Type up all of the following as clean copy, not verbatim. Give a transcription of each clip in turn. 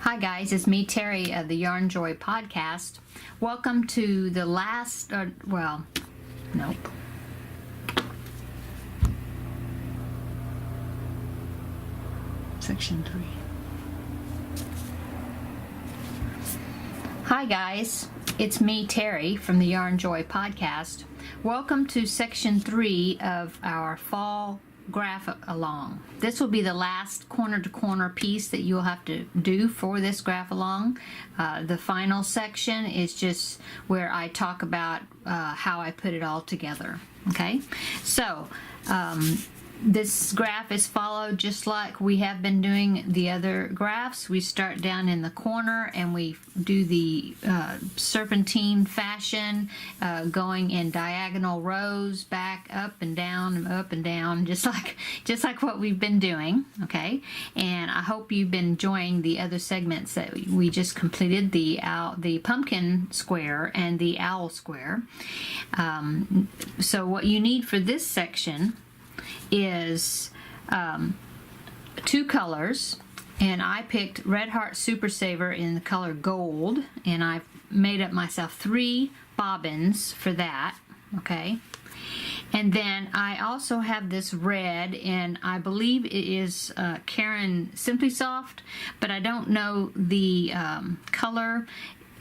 Hi guys, it's me, Terry, of the Yarnjoy podcast. Welcome to the last, nope. Section 3. Hi guys, it's me, Terry, from the Yarnjoy podcast. Welcome to section 3 of our fall graph along. This will be the last corner to corner piece that you'll have to do for this graph along. The final section is just where I talk about how I put it all together. Okay, so this graph is followed just like we have been doing the other graphs. We start down in the corner and we do the serpentine fashion, going in diagonal rows, back up and down, just like what we've been doing. Okay, and I hope you've been enjoying the other segments that we just completed, the pumpkin square and the owl square. So what you need for this section is two colors, and I picked Red Heart Super Saver in the color gold, and I've made up myself 3 bobbins for that. Okay, and then I also have this red, and I believe it is Karen Simply Soft, but I don't know the color.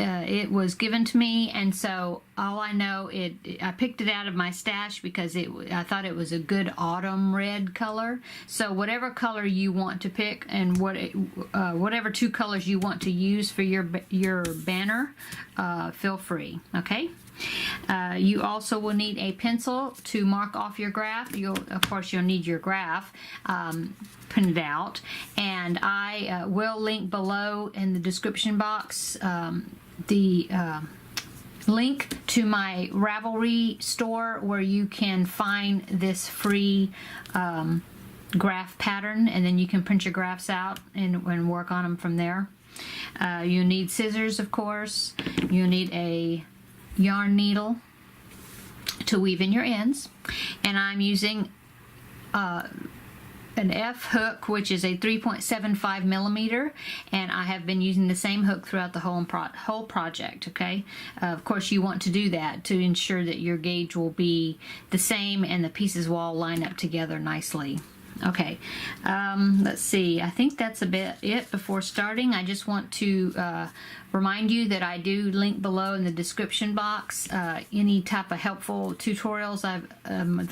It was given to me, and so all I know, I picked it out of my stash because I thought it was a good autumn red color. So whatever color you want to pick, and whatever 2 colors you want to use for your banner, feel free. Okay. You also will need a pencil to mark off your graph. Of course, you'll need your graph printed out, and I will link below in the description box the link to my Ravelry store where you can find this free graph pattern, and then you can print your graphs out and work on them from there. You need scissors, of course. You need a yarn needle to weave in your ends, and I'm using an F hook, which is a 3.75 millimeter, and I have been using the same hook throughout the whole project. Okay, of course you want to do that to ensure that your gauge will be the same and the pieces will all line up together nicely. Okay, let's see, I think that's a bit it before starting. I just want to remind you that I do link below in the description box any type of helpful tutorials. I've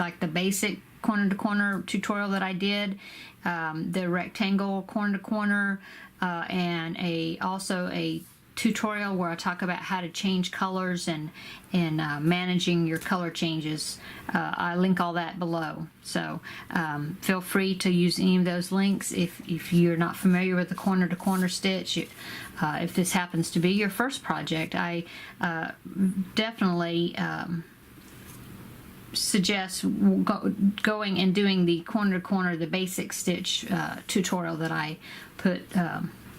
like the basic corner to corner tutorial that I did, the rectangle corner to corner, and also a tutorial where I talk about how to change colors and managing your color changes. I link all that below, so feel free to use any of those links if you're not familiar with the corner to corner stitch. If this happens to be your first project, I definitely suggest going and doing the corner to corner, the basic stitch tutorial that I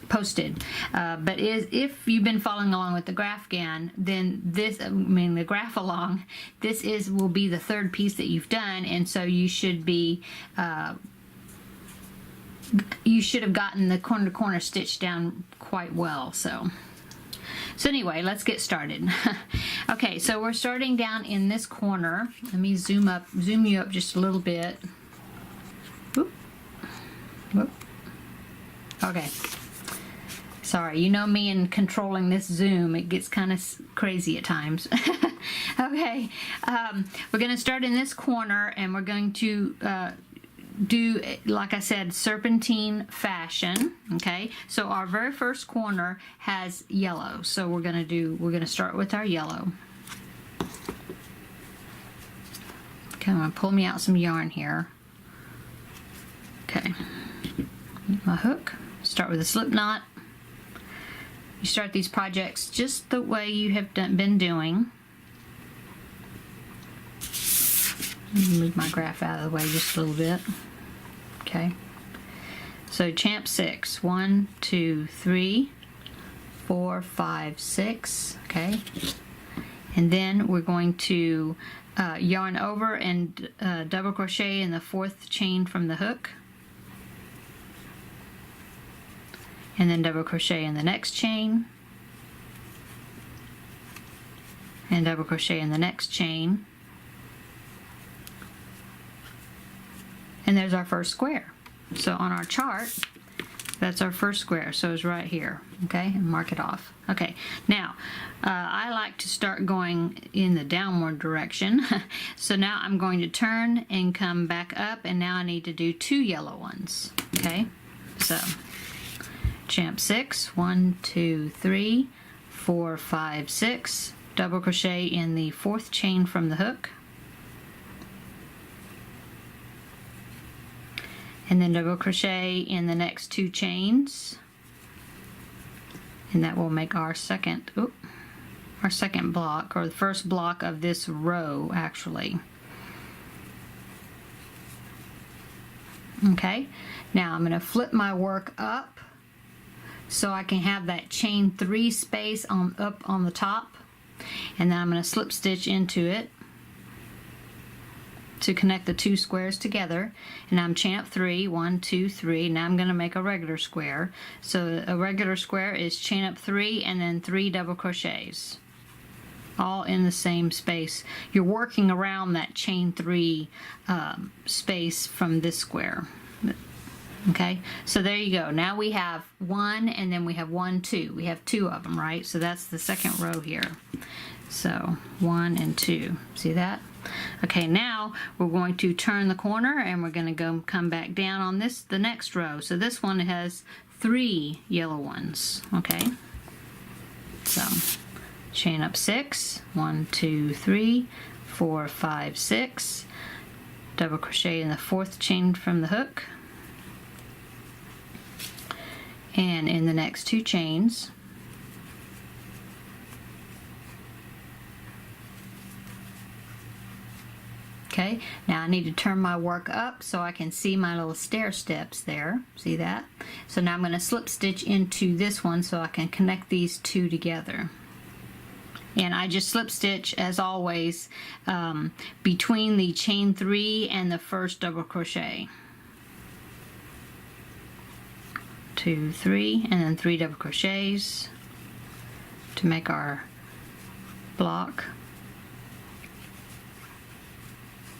posted. But if you've been following along with the GraphGAN, then the graph along, will be the 3rd piece that you've done, and so you should have gotten the corner to corner stitch down quite well. So anyway, let's get started. Okay, so we're starting down in this corner. Let me zoom you up just a little bit. Whoop. Whoop. Okay. Sorry, you know me in controlling this zoom, it gets kind of crazy at times. Okay, we're going to start in this corner, and we're going to do, like I said, serpentine fashion. Okay, so our very first corner has yellow, so we're going to start with our yellow. Okay, I'm going to pull me out some yarn here. Okay, my hook, start with a slip knot. You start these projects just the way you have been doing. Move my graph out of the way just a little bit. Okay. So champ 6. 1, 2, 3, 4, 5, 6. Okay. And then we're going to yarn over and double crochet in the 4th chain from the hook. and then double crochet in the next chain, and double crochet in the next chain, and there's our first square. So on our chart, that's our first square, so it's right here, okay, and mark it off. Okay, now I like to start going in the downward direction. So now I'm going to turn and come back up, and now I need to do 2 yellow ones, okay? So chain 6, 1, 2, 3, 4, 5, 6, double crochet in the 4th chain from the hook, and then double crochet in the next 2 chains, and that will make our second block, or the first block of this row actually. Okay, now I'm going to flip my work up so I can have that chain 3 space up on the top, and then I'm going to slip stitch into it to connect the 2 squares together, and I'm chain up 3, 1, 2, 3. Now I'm going to make a regular square. So a regular square is chain up 3 and then 3 double crochets, all in the same space. You're working around that chain 3 space from this square. Okay, so there you go. Now we have 1, and then we have 1, 2. We have 2 of them, right? So that's the second row here. So 1 and 2. See that? Okay, now we're going to turn the corner, and we're going to come back down on the next row. So this one has 3 yellow ones. Okay, so chain up 6, 1, 2, 3, 4, 5, 6, double crochet in the 4th chain from the hook, and in the next 2 chains, okay, now I need to turn my work up so I can see my little stair steps there. See that? So now I'm going to slip stitch into this one so I can connect these 2 together. And I just slip stitch, as always, between the chain 3 and the first double crochet. 2, 3, and then 3 double crochets to make our block.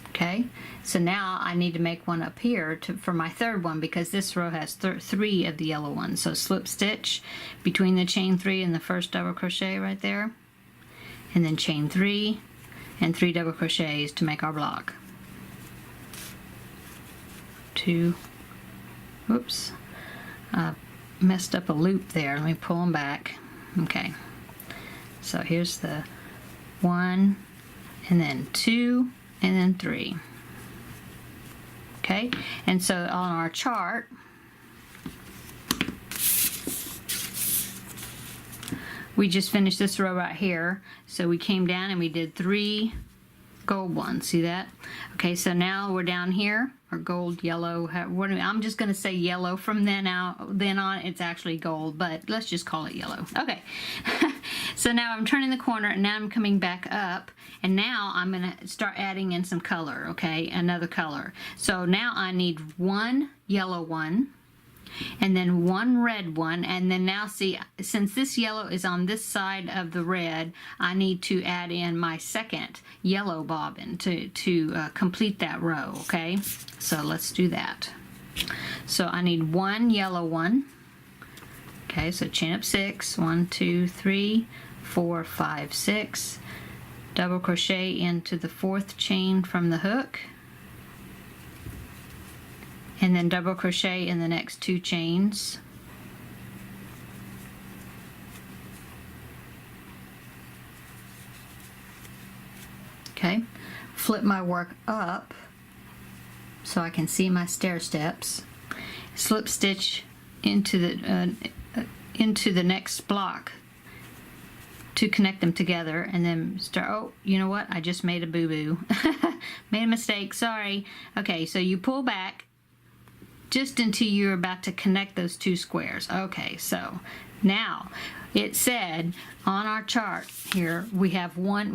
Okay, so now I need to make one up here for my third one, because this row has 3 of the yellow ones. So slip stitch between the chain 3 and the first double crochet right there, and then chain 3 and 3 double crochets to make our block. 2, oops, messed up a loop there. Let me pull them back. Okay, so here's the 1, and then 2, and then 3. Okay, and so on our chart, we just finished this row right here. So we came down and we did 3 gold ones. See that? Okay, so now we're down here, or gold, yellow. I'm just going to say yellow from then on. It's actually gold, but let's just call it yellow. Okay. So now I'm turning the corner, and now I'm coming back up, and now I'm going to start adding in some color. Okay, another color. So now I need 1 yellow one, and then 1 red one, and then now see, since this yellow is on this side of the red, I need to add in my second yellow bobbin to complete that row. Okay, so let's do that. So I need 1 yellow one. Okay, so chain up 6, 1, 2, 3, 4, 5, 6, double crochet into the 4th chain from the hook, and then double crochet in the next 2 chains, okay, flip my work up so I can see my stair steps, slip stitch into the next block to connect them together, and then start. Oh, you know what? I just made a boo-boo. Made a mistake, sorry. Okay, so you pull back just until you're about to connect those two squares. Okay, so now it said on our chart here we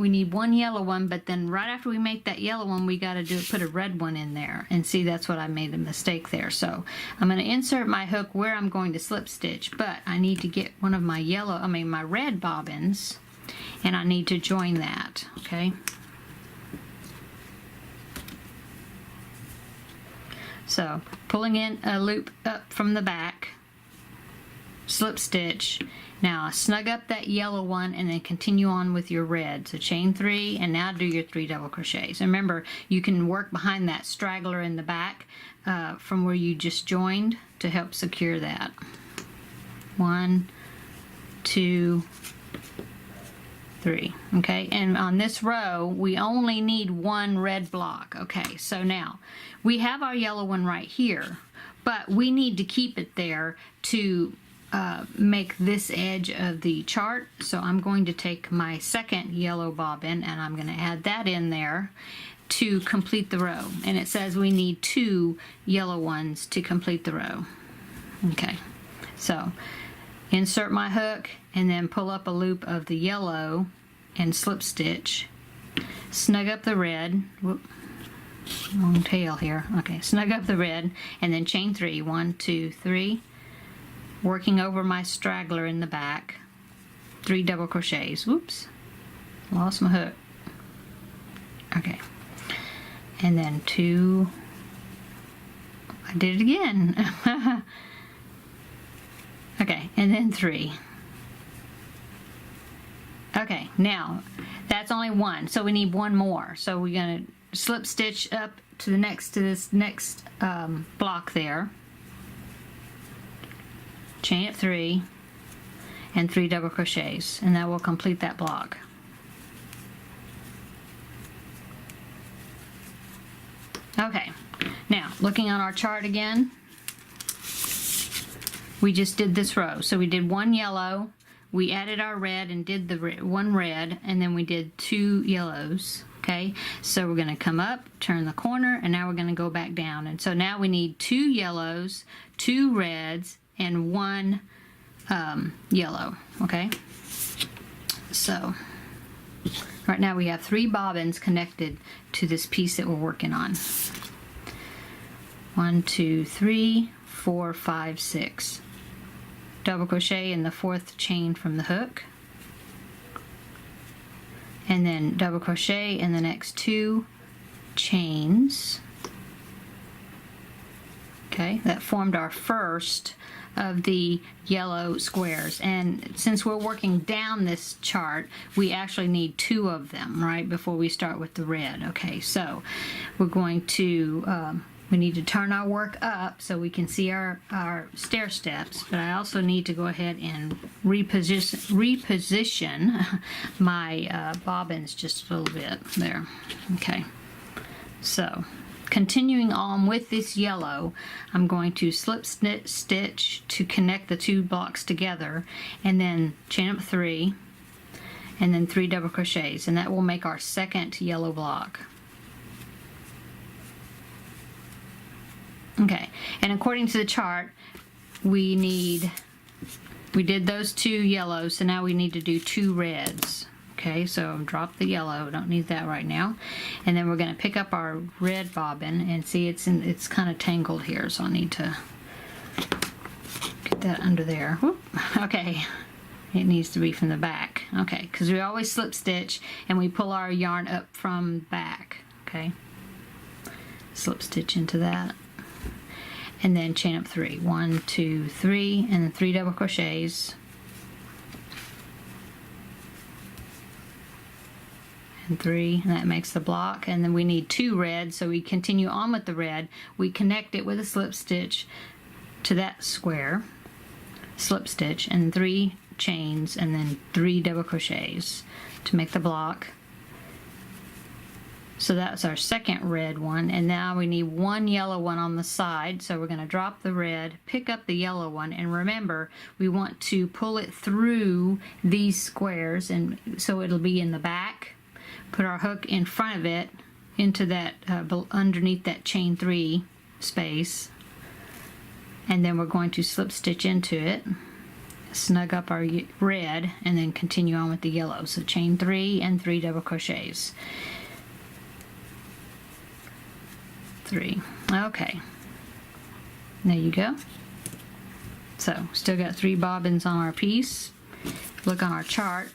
need one yellow one, but then right after we make that yellow one we got to put a red one in there, and see, that's what I made a mistake there. So I'm going to insert my hook where I'm going to slip stitch, but I need to get one of my my red bobbins, and I need to join that. Okay, so pulling in a loop up from the back, slip stitch. Now snug up that yellow one and then continue on with your red. So chain 3 and now do your 3 double crochets. And remember, you can work behind that straggler in the back from where you just joined to help secure that. 1, 2, 3. Okay, and on this row we only need one red block. Okay, so now we have our yellow one right here, but we need to keep it there to make this edge of the chart. So I'm going to take my second yellow bobbin and I'm going to add that in there to complete the row. And it says we need 2 yellow ones to complete the row. Okay, so insert my hook and then pull up a loop of the yellow and slip stitch. Snug up the red. Whoop, long tail here. Okay, snug up the red and then chain 3. 1, 2, 3. Working over my straggler in the back, 3 double crochets. Whoops, lost my hook. Okay, and then 2. I did it again. Okay, and then 3. Okay, now that's only 1, so we need 1 more. So we're gonna slip stitch up to this next block there. Chain up 3 and 3 double crochets, and that will complete that block. Okay, now looking on our chart again, we just did this row. So we did 1 yellow, we added our red and did the 1 red, and then we did 2 yellows. Okay, so we're going to come up, turn the corner, and now we're going to go back down. And so now we need 2 yellows, 2 reds, and 1 yellow. Okay, so right now we have 3 bobbins connected to this piece that we're working on. 1, 2, 3, 4, 5, 6. Double crochet in the 4th chain from the hook, and then double crochet in the next 2 chains. Okay, that formed our first of the yellow squares, and since we're working down this chart we actually need 2 of them right before we start with the red. Okay, so we're going to we need to turn our work up so we can see our stair steps, but I also need to go ahead and reposition my bobbins just a little bit there. Okay, so continuing on with this yellow, I'm going to slip stitch to connect the 2 blocks together, and then chain up 3 and then 3 double crochets, and that will make our second yellow block. Okay, and according to the chart we did those 2 yellows, so now we need to do 2 reds. Okay, so drop the yellow, don't need that right now. And then we're going to pick up our red bobbin, and see it's kind of tangled here, so I need to get that under there. Whoop. Okay, it needs to be from the back. Okay, because we always slip stitch and we pull our yarn up from back. Okay, slip stitch into that, and then chain up 3. 1, 2, 3, and then 3 double crochets. And 3, and that makes the block. And then we need 2 reds, so we continue on with the red. We connect it with a slip stitch to that square, slip stitch, and 3 chains, and then 3 double crochets to make the block. So that's our second red one, and now we need 1 yellow one on the side. So we're going to drop the red, pick up the yellow one, and remember we want to pull it through these squares, and so it'll be in the back. Put our hook in front of it into that underneath that chain 3 space, and then we're going to slip stitch into it, snug up our red, and then continue on with the yellow. So chain 3 and 3 double crochets. 3. Okay, there you go. So still got 3 bobbins on our piece. Look on our chart,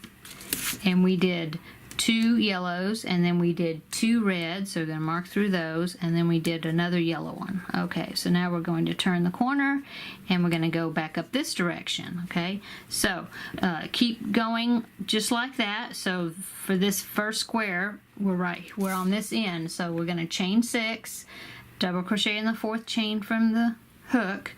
and we did 2 yellows, and then we did 2 reds, so we're going to mark through those, and then we did another yellow one. Okay, so now we're going to turn the corner, and we're going to go back up this direction. Okay, so keep going just like that. So for this first square, we're on this end, so we're going to chain 6, double crochet in the 4th chain from the hook,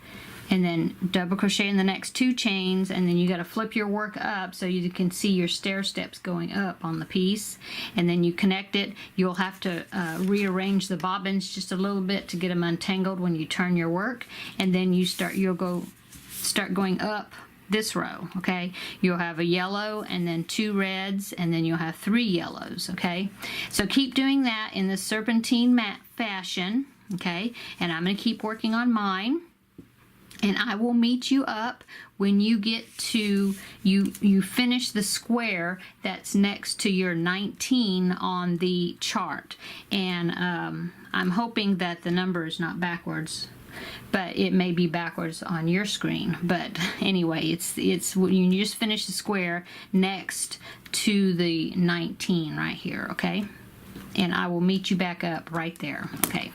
and then double crochet in the next 2 chains, and then you got to flip your work up so you can see your stair steps going up on the piece, and then you connect it. You'll have to rearrange the bobbins just a little bit to get them untangled when you turn your work, and then you'll start going up this row. Okay, you'll have a yellow and then 2 reds, and then you'll have 3 yellows. Okay, so keep doing that in the serpentine mat fashion. Okay, and I'm going to keep working on mine. And I will meet you up when you get to, you finish the square that's next to your 19 on the chart. And I'm hoping that the number is not backwards, but it may be backwards on your screen. But anyway, it's when you just finish the square next to the 19 right here, okay? And I will meet you back up right there, okay?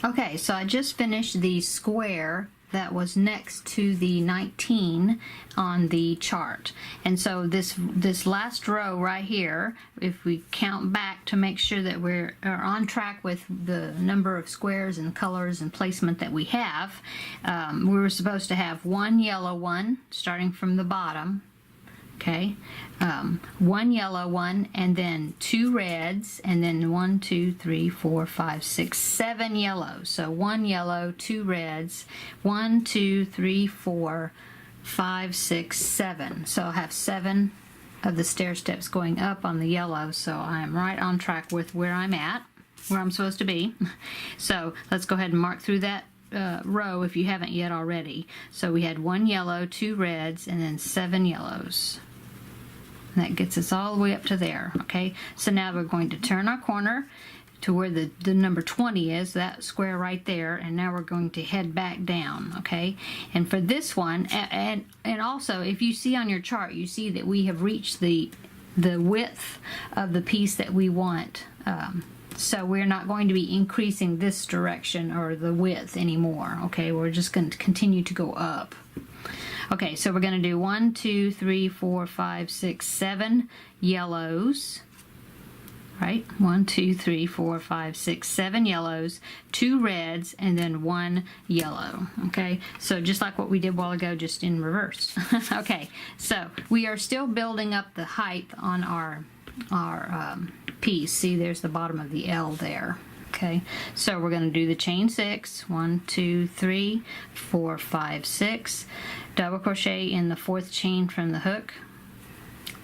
Okay, so I just finished the square that was next to the 19 on the chart. And so this last row right here, if we count back to make sure that we're on track with the number of squares and colors and placement that we have, we were supposed to have 1 yellow one starting from the bottom. Okay, 1 yellow one, and then 2 reds, and then 1, 2, 3, 4, 5, 6, 7 yellows. So 1 yellow, 2 reds, 1, 2, 3, 4, 5, 6, 7. So I'll have 7 of the stair steps going up on the yellow. So I'm right on track with where I'm supposed to be. So let's go ahead and mark through that row if you haven't yet already. So we had 1 yellow, 2 reds, and then 7 yellows. And that gets us all the way up to there. Okay, so now we're going to turn our corner to where the number 20 is, that square right there, and now we're going to head back down. Okay, and for this one, and also if you see on your chart, you see that we have reached the width of the piece that we want. So we're not going to be increasing this direction or the width anymore. Okay, we're just going to continue to go up. Okay, so we're going to do 1, 2, 3, 4, 5, 6, 7 yellows. Right? 1, 2, 3, 4, 5, 6, 7 yellows, 2 reds, and then 1 yellow. Okay, so just like what we did a while ago, just in reverse. Okay, so we are still building up the height on our piece. See, there's the bottom of the L there. Okay, so we're going to do the chain 6, 1, 2, 3, 4, 5, 6, double crochet in the 4th chain from the hook,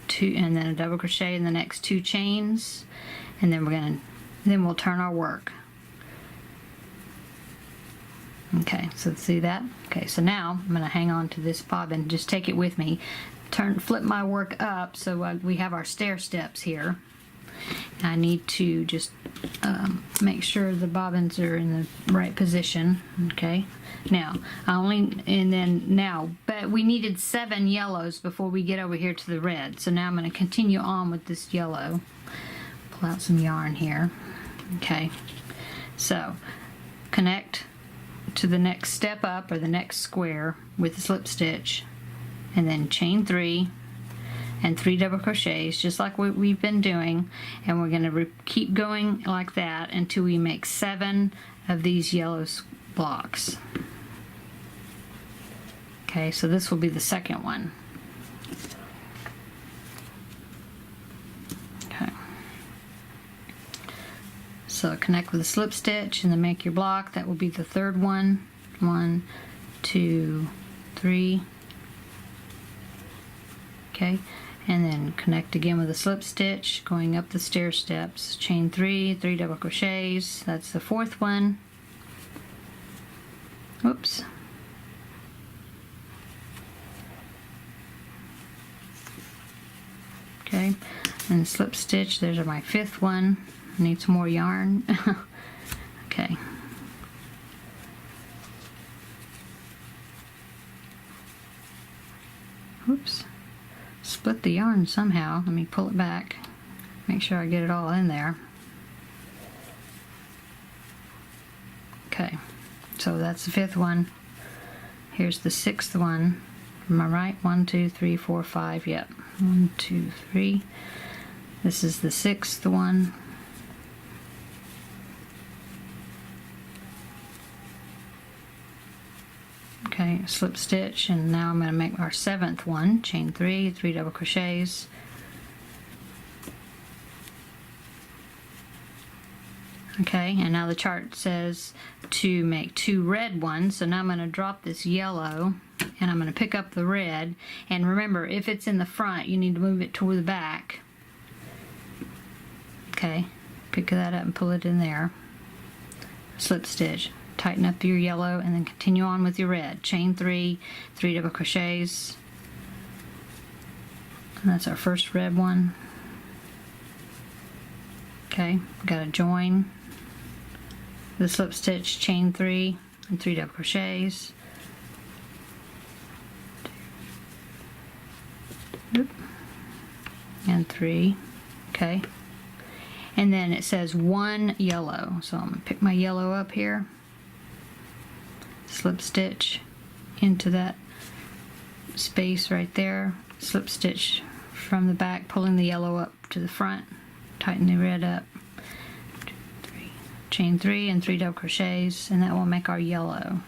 2, and then a double crochet in the next 2 chains, and then we'll turn our work. Okay, so see that? Okay, so now I'm going to hang on to this bobbin, just take it with me, flip my work up so we have our stair steps here. I need to just make sure the bobbins are in the right position. Okay, now but we needed 7 yellows before we get over here to the red. So now I'm going to continue on with this yellow. Pull out some yarn here. Okay, so connect to the next step up or the next square with the slip stitch, and then chain 3 and 3 double crochets, just like what we've been doing, and we're going to keep going like that until we make 7 of these yellow blocks. Okay, so this will be the second one. Okay, so connect with a slip stitch and then make your block. That will be the third one. 1, 2, 3. Okay, and then connect again with a slip stitch going up the stair steps, chain 3, 3 double crochets. That's the 4th one. Whoops, Okay, and slip stitch. There's my 5th one. I need some more yarn. Okay. Oops. Split the yarn somehow. Let me pull it back. Make sure I get it all in there. Okay, so that's the 5th one. Here's the 6th one. Am I right? 1, 2, 3, 4, 5. Yep. 1, 2, 3. This is the 6th one. Okay, slip stitch, and now I'm going to make our 7th one. Chain 3, 3 double crochets. Okay, and now the chart says to make 2 red ones, so now I'm going to drop this yellow and I'm going to pick up the red, and remember, if it's in the front you need to move it toward the back. Okay, pick that up and pull it in there. Slip stitch, tighten up your yellow, and then continue on with your red. Chain 3, 3 double crochets, and that's our first red one. Okay, got to join the slip stitch, chain 3 and 3 double crochets. And 3. Okay, and then it says 1 yellow, so I'm going to pick my yellow up here, slip stitch into that space right there, slip stitch from the back, pulling the yellow up to the front, tighten the red up, 2, 3, chain 3 and 3 double crochets, and that will make our yellow.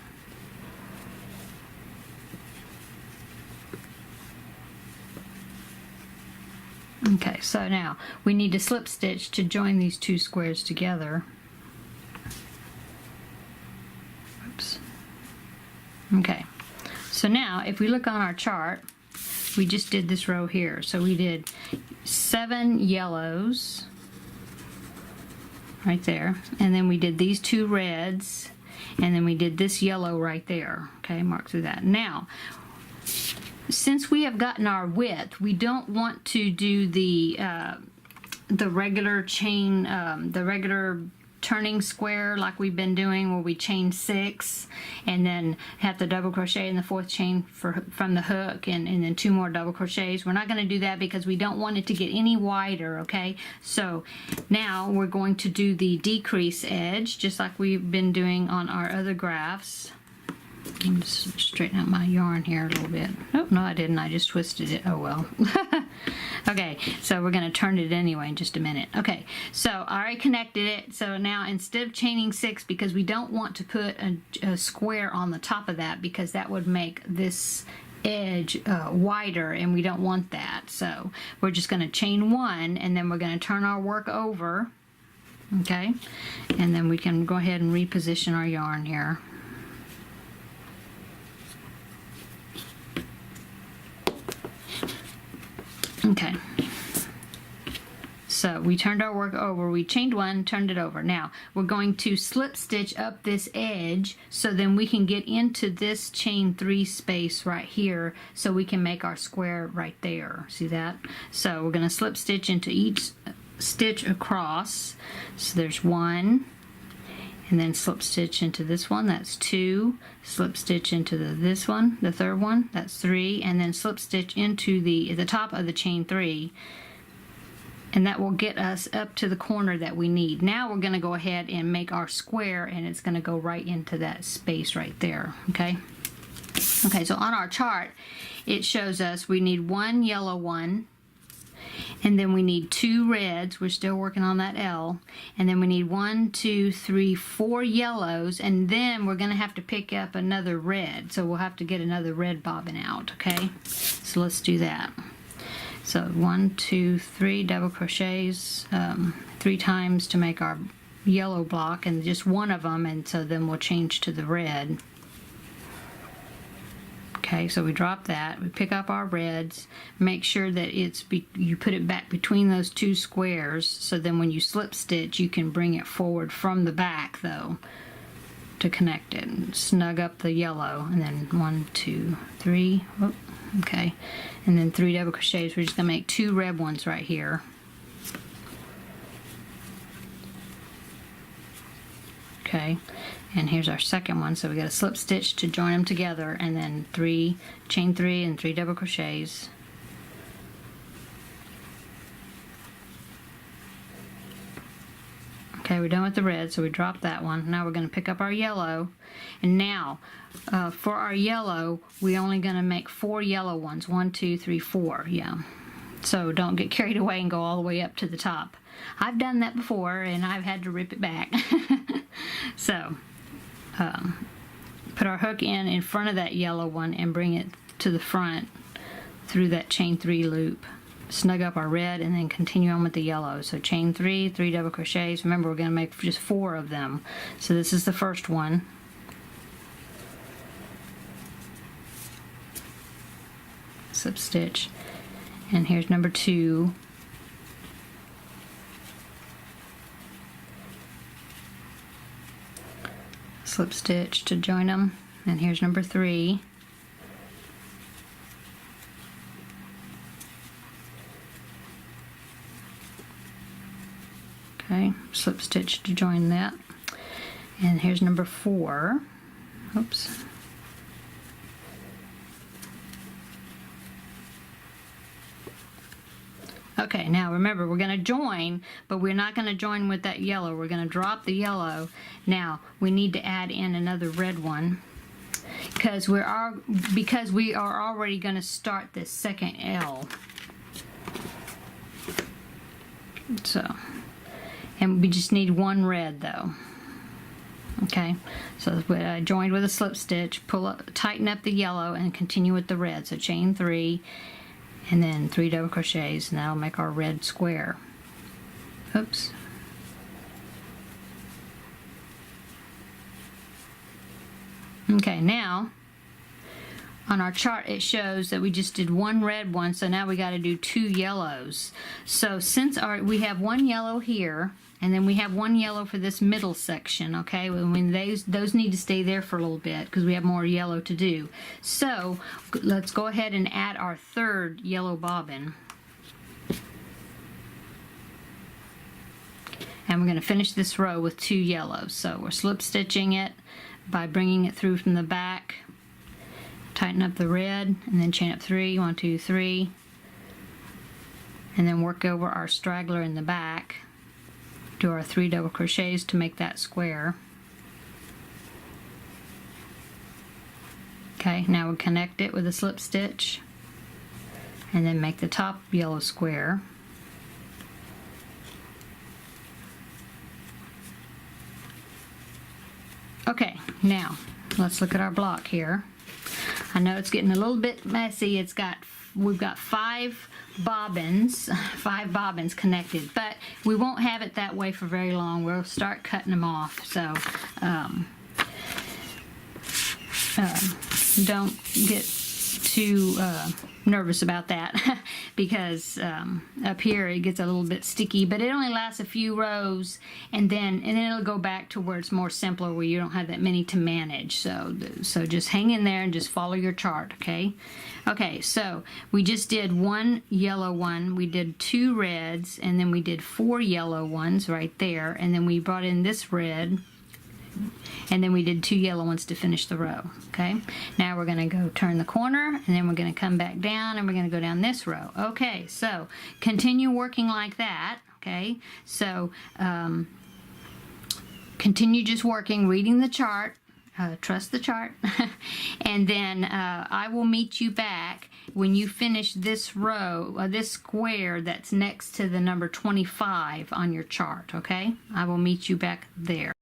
Okay, so now we need to slip stitch to join these 2 squares together. Oops. Okay, so now if we look on our chart, we just did this row here. So we did 7 yellows right there, and then we did these 2 reds, and then we did this yellow right there. Okay, mark through that. Now, since we have gotten our width, we don't want to do the regular chain, the regular turning square like we've been doing, where we chain 6 and then have the double crochet in the 4th chain from the hook, and then 2 more double crochets. We're not going to do that because we don't want it to get any wider. Okay, so now we're going to do the decrease edge just like we've been doing on our other graphs. Let me just straighten out my yarn here a little bit. Oh, no, I didn't. I just twisted it. Oh, well. Okay, so we're going to turn it anyway in just a minute. Okay, so I already connected it. So now instead of chaining 6, because we don't want to put a square on the top of that, because that would make this edge wider, and we don't want that. So we're just going to chain 1, and then we're going to turn our work over. Okay, and then we can go ahead and reposition our yarn here. Okay, so we turned our work over, we chained 1, turned it over. Now we're going to slip stitch up this edge, so then we can get into this chain 3 space right here, so we can make our square right there. See that? So we're going to slip stitch into each stitch across. So there's 1, and then slip stitch into this one, that's 2, slip stitch into this one, the 3rd one, that's 3, and then slip stitch into the top of the chain 3, and that will get us up to the corner that we need. Now we're going to go ahead and make our square, and it's going to go right into that space right there. Okay, so on our chart it shows us we need 1 yellow one, and then we need 2 reds. We're still working on that L. And then we need 1, 2, 3, 4 yellows, and then we're going to have to pick up another red. So we'll have to get another red bobbin out. Okay, so let's do that. So 1, 2, 3 double crochets 3 times to make our yellow block, and just 1 of them, and so then we'll change to the red. Okay, so we drop that, we pick up our reds, make sure that you put it back between those 2 squares, so then when you slip stitch you can bring it forward from the back though to connect it, and snug up the yellow, and then 1, 2, 3, Okay, and then 3 double crochets. We're just gonna make 2 red ones right here. Okay, and here's our second one. So we got a slip stitch to join them together, and then 3 chain 3 and 3 double crochets. Okay, we're done with the red, so we dropped that one. Now we're going to pick up our yellow, and now for our yellow, we're only going to make 4 yellow ones. 1, 2, 3, 4. Yeah. So don't get carried away and go all the way up to the top. I've done that before, and I've had to rip it back. So put our hook in front of that yellow one and bring it to the front through that chain 3 loop. Snug up our red and then continue on with the yellow. So chain 3, 3 double crochets. Remember, we're going to make just 4 of them. So this is the first one. Slip stitch, and here's number 2. Slip stitch to join them, and here's number 3. Okay, slip stitch to join that, and here's number 4. Oops. Okay, now remember, we're going to join, but we're not going to join with that yellow. We're going to drop the yellow. Now we need to add in another red one because we are already going to start this second L. So, and we just need 1 red though. Okay, so I joined with a slip stitch, pull up, tighten up the yellow, and continue with the red. So chain 3. And then 3 double crochets, and that'll make our red square. Oops. Okay, now on our chart it shows that we just did 1 red one, so now we got to do 2 yellows. So since we have 1 yellow here, and then we have 1 yellow for this middle section, okay? When those need to stay there for a little bit because we have more yellow to do. So let's go ahead and add our 3rd yellow bobbin. And we're going to finish this row with 2 yellows. So we're slip stitching it by bringing it through from the back. Tighten up the red and then chain up 3, 1, 2, 3. And then work over our straggler in the back. Do our 3 double crochets to make that square. Okay, now we'll connect it with a slip stitch and then make the top yellow square. Okay, now let's look at our block here. I know it's getting a little bit messy. We've got 5 bobbins connected, but we won't have it that way for very long. We'll start cutting them off, so don't get too nervous about that because up here it gets a little bit sticky, but it only lasts a few rows, and then it'll go back to where it's more simpler, where you don't have that many to manage. So just hang in there and just follow your chart. Okay, so we just did 1 yellow one, we did 2 reds, and then we did 4 yellow ones right there, and then we brought in this red, and then we did 2 yellow ones to finish the row. Okay, now we're going to go turn the corner, and then we're going to come back down, and we're going to go down this row. Okay, so continue working like that. Okay, so continue just working, reading the chart, trust the chart, and then I will meet you back when you finish this row, this square that's next to the number 25 on your chart. Okay, I will meet you back there.